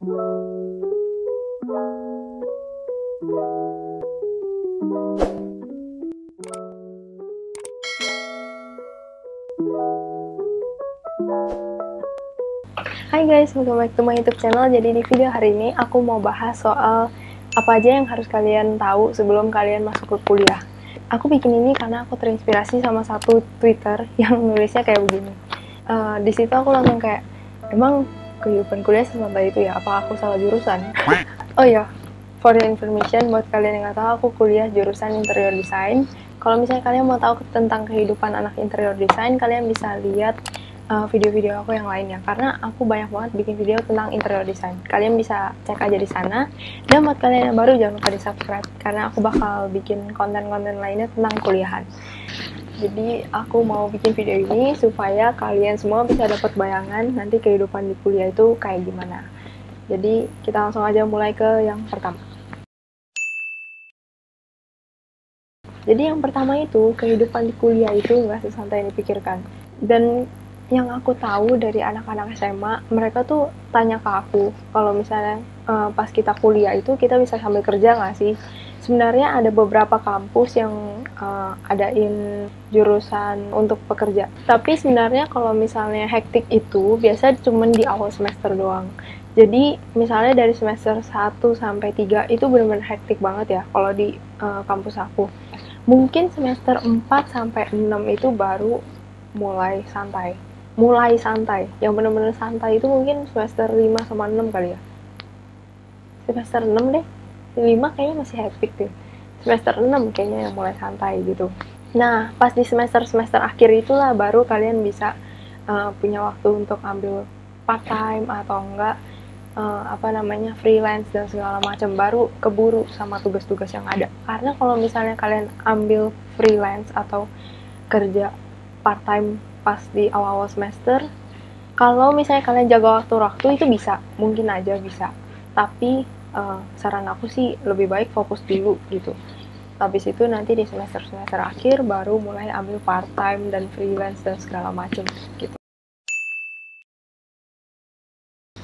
Hai guys, welcome back to my YouTube channel. Jadi di video hari ini aku mau bahas soal apa aja yang harus kalian tahu sebelum kalian masuk ke kuliah. Aku bikin ini karena aku terinspirasi sama satu Twitter yang nulisnya kayak begini. Di situ aku langsung kayak, emang kehidupan kuliah sesantai itu ya? Apa aku salah jurusan? Oh ya, for your information, buat kalian yang nggak tahu, aku kuliah jurusan interior design. Kalau misalnya kalian mau tahu tentang kehidupan anak interior design, kalian bisa lihat video-video aku yang lainnya, karena aku banyak banget bikin video tentang interior design. Kalian bisa cek aja di sana. Dan buat kalian yang baru, jangan lupa di subscribe, karena aku bakal bikin konten-konten lainnya tentang kuliahan. Jadi aku mau bikin video ini supaya kalian semua bisa dapat bayangan nanti kehidupan di kuliah itu kayak gimana. Jadi kita langsung aja mulai ke yang pertama. Jadi yang pertama itu, kehidupan di kuliah itu nggak sesantai yang dipikirkan. Dan yang aku tahu dari anak-anak SMA, mereka tuh tanya ke aku, kalau misalnya pas kita kuliah itu kita bisa sambil kerja nggak sih? Sebenarnya ada beberapa kampus yang adain jurusan untuk pekerja. Tapi sebenarnya kalau misalnya hektik itu biasa cuma di awal semester doang. Jadi misalnya dari semester 1 sampai 3 itu benar-benar hektik banget ya kalau di kampus aku. Mungkin semester 4 sampai 6 itu baru mulai santai. Yang benar-benar santai itu mungkin semester 5 sama 6 kali ya. Semester 6 deh. 5 kayaknya masih hektik deh. Semester 6 kayaknya yang mulai santai gitu. Nah, pas di semester akhir itulah baru kalian bisa punya waktu untuk ambil part time atau enggak freelance dan segala macam, baru keburu sama tugas-tugas yang ada. Karena kalau misalnya kalian ambil freelance atau kerja part time pas di awal-awal semester, kalau misalnya kalian jaga waktu itu bisa, mungkin aja bisa. Tapi saran aku sih lebih baik fokus dulu gitu. Habis itu nanti di semester akhir baru mulai ambil part time dan freelance dan segala macam gitu.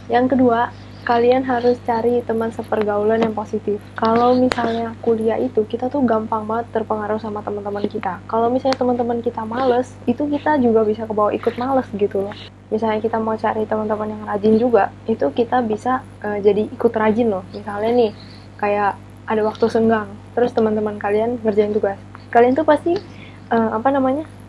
Yang kedua, kalian harus cari teman sepergaulan yang positif. Kalau misalnya kuliah itu, kita tuh gampang banget terpengaruh sama teman-teman kita. Kalau misalnya teman-teman kita males, itu kita juga bisa kebawa ikut males gitu loh. Misalnya kita mau cari teman-teman yang rajin juga, itu kita bisa jadi ikut rajin loh. Misalnya nih, kayak ada waktu senggang, terus teman-teman kalian ngerjain tugas. Kalian tuh pasti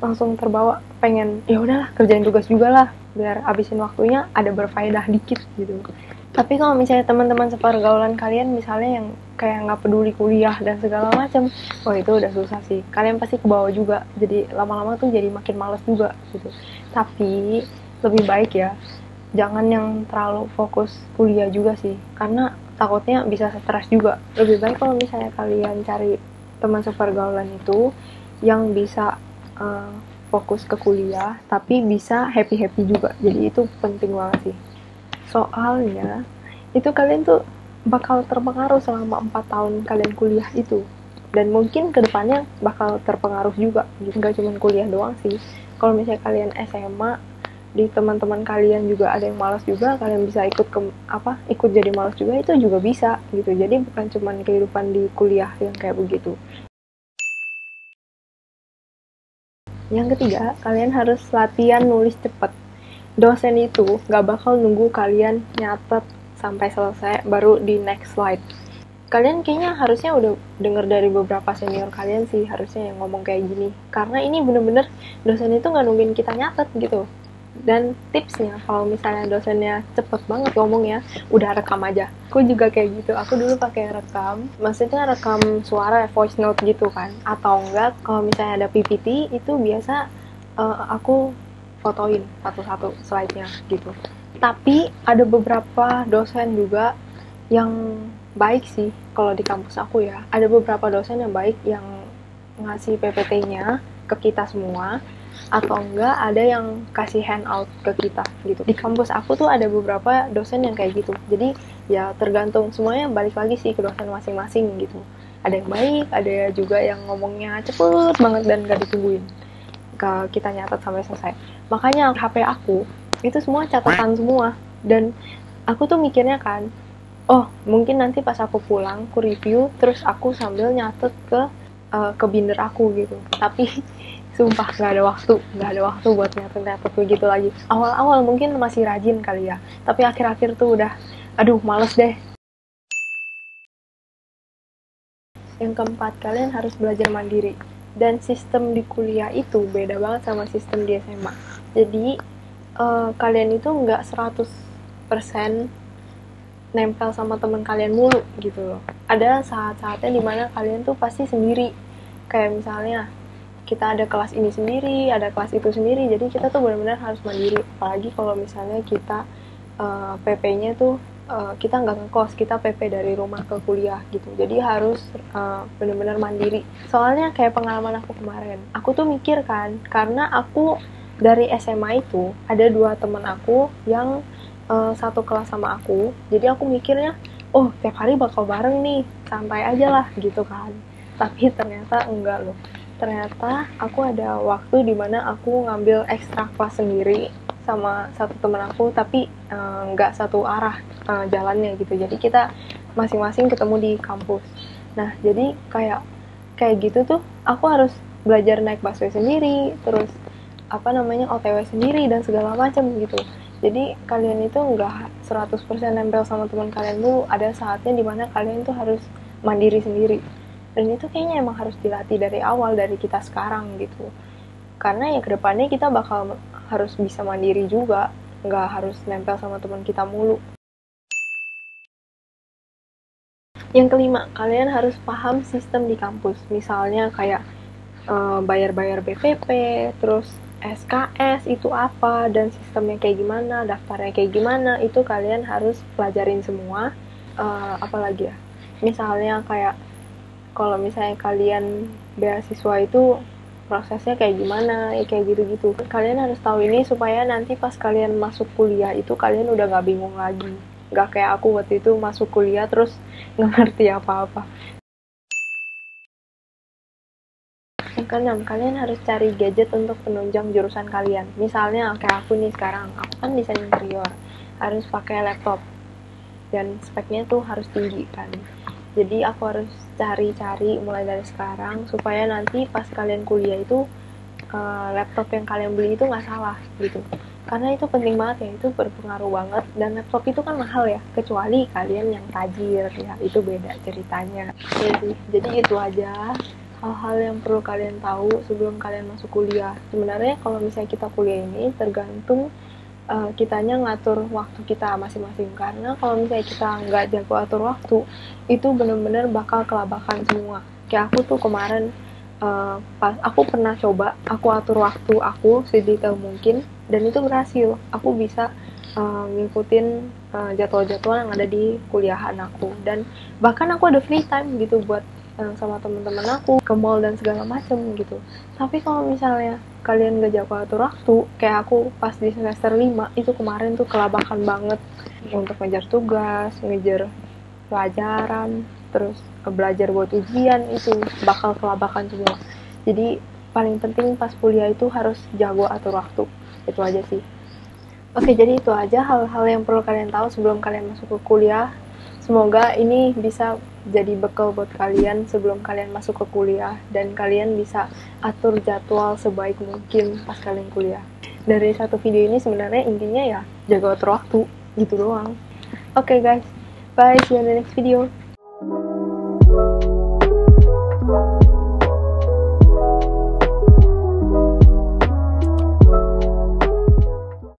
langsung terbawa pengen, ya udahlah kerjain tugas juga lah, biar abisin waktunya ada berfaedah dikit gitu. Tapi kalau misalnya teman-teman sepergaulan kalian misalnya yang kayak nggak peduli kuliah dan segala macam, wah itu udah susah sih. Kalian pasti kebawa juga, jadi lama-lama tuh jadi makin males juga gitu. Tapi lebih baik ya, jangan yang terlalu fokus kuliah juga sih, karena takutnya bisa stres juga. Lebih baik kalau misalnya kalian cari teman sepergaulan itu yang bisa fokus ke kuliah, tapi bisa happy-happy juga. Jadi itu penting banget sih. Soalnya, itu kalian tuh bakal terpengaruh selama 4 tahun kalian kuliah itu. Dan mungkin kedepannya bakal terpengaruh juga. Nggak cuma kuliah doang sih. Kalau misalnya kalian SMA, di teman-teman kalian juga ada yang malas juga, kalian bisa ikut jadi malas juga, itu juga bisa gitu. Jadi bukan cuma kehidupan di kuliah yang kayak begitu. Yang ketiga, kalian harus latihan nulis cepet. Dosen itu gak bakal nunggu kalian nyatet sampai selesai baru di next slide. Kalian kayaknya harusnya udah denger dari beberapa senior kalian sih harusnya yang ngomong kayak gini. Karena ini bener-bener dosen itu gak nungguin kita nyatet gitu. Dan tipsnya, kalau misalnya dosennya cepet banget ngomongnya, udah rekam aja. Aku juga kayak gitu, aku dulu pakai rekam, maksudnya rekam suara, voice note gitu kan. Atau enggak, kalau misalnya ada PPT, itu biasa aku fotoin satu-satu slide-nya gitu. Tapi ada beberapa dosen juga yang baik sih, kalau di kampus aku ya. Ada beberapa dosen yang baik yang ngasih PPT-nya ke kita semua, atau enggak ada yang kasih handout ke kita gitu. Di kampus aku tuh ada beberapa dosen yang kayak gitu. Jadi ya tergantung, semuanya balik lagi sih ke dosen masing-masing gitu. Ada yang baik, ada juga yang ngomongnya cepet banget dan gak ditungguin kita nyatet sampai selesai. Makanya HP aku itu semua catatan semua, dan Aku tuh mikirnya kan, oh mungkin nanti pas aku pulang, aku review, terus aku sambil nyatet ke binder aku gitu. Tapi sumpah nggak ada waktu buat nyatet begitu lagi. Awal-awal mungkin masih rajin kali ya, tapi akhir-akhir tuh udah, aduh males deh. Yang keempat, kalian harus belajar mandiri. Dan sistem di kuliah itu beda banget sama sistem di SMA. Jadi kalian itu nggak 100% nempel sama teman kalian mulu gitu loh. Ada saat-saatnya dimana kalian tuh pasti sendiri. Kayak misalnya kita ada kelas ini sendiri, ada kelas itu sendiri, jadi kita tuh benar-benar harus mandiri. Apalagi kalau misalnya kita PP-nya tuh kita nggak ngekos, kita PP dari rumah ke kuliah gitu. Jadi harus benar-benar mandiri. Soalnya kayak pengalaman aku kemarin, aku tuh mikir kan, karena aku dari SMA itu ada 2 teman aku yang satu kelas sama aku, jadi aku mikirnya, oh tiap hari bakal bareng nih, santai aja lah gitu kan. Tapi ternyata enggak loh. Ternyata aku ada waktu dimana aku ngambil ekstra kelas sendiri sama satu teman aku, tapi nggak satu arah jalannya gitu. Jadi kita masing-masing ketemu di kampus. Nah jadi kayak gitu tuh aku harus belajar naik busway sendiri, terus OTW sendiri dan segala macam gitu. Jadi kalian itu nggak 100% nempel sama teman kalian dulu, ada saatnya dimana kalian tuh harus mandiri sendiri. Dan itu kayaknya emang harus dilatih dari awal, dari kita sekarang gitu. Karena ya kedepannya kita bakal harus bisa mandiri juga, nggak harus nempel sama teman kita mulu. Yang kelima, kalian harus paham sistem di kampus. Misalnya kayak bayar-bayar BPP, terus SKS itu apa, dan sistemnya kayak gimana, daftarnya kayak gimana, itu kalian harus pelajarin semua. Apalagi ya, misalnya kayak kalau misalnya kalian beasiswa itu prosesnya kayak gimana, ya kayak gitu-gitu. Kalian harus tahu ini supaya nanti pas kalian masuk kuliah itu kalian udah gak bingung lagi. Gak kayak aku waktu itu masuk kuliah terus gak ngerti apa-apa. Yang keenam, kalian harus cari gadget untuk penunjang jurusan kalian. Misalnya kayak aku nih sekarang, aku kan desain interior, harus pakai laptop dan speknya tuh harus tinggi kan. Jadi aku harus cari-cari mulai dari sekarang supaya nanti pas kalian kuliah itu laptop yang kalian beli itu nggak salah gitu. Karena itu penting banget ya, itu berpengaruh banget. Dan laptop itu kan mahal ya, kecuali kalian yang tajir ya, itu beda ceritanya. Jadi itu aja hal-hal yang perlu kalian tahu sebelum kalian masuk kuliah. Sebenarnya kalau misalnya kita kuliah ini tergantung kitanya ngatur waktu kita masing-masing. Karena kalau misalnya kita nggak jago atur waktu, itu bener-bener bakal kelabakan semua. Kayak aku tuh kemarin pas aku pernah coba, aku atur waktu aku sedetail mungkin, dan itu berhasil. Aku bisa ngikutin jadwal-jadwal yang ada di kuliahan aku, dan bahkan aku ada free time gitu buat sama teman-teman aku ke mall dan segala macem gitu. Tapi kalau misalnya kalian gak jago atur waktu, kayak aku pas di semester 5 itu kemarin tuh kelabakan banget untuk ngejar tugas, ngejar pelajaran, terus belajar buat ujian, itu bakal kelabakan semua. Jadi paling penting pas kuliah itu harus jago atur waktu. Itu aja sih. Oke, jadi itu aja hal-hal yang perlu kalian tahu sebelum kalian masuk ke kuliah. Semoga ini bisa jadi bekal buat kalian sebelum kalian masuk ke kuliah, dan kalian bisa atur jadwal sebaik mungkin pas kalian kuliah. Dari satu video ini sebenarnya intinya ya jaga atur waktu gitu doang. Oke guys, bye, see you in the next video.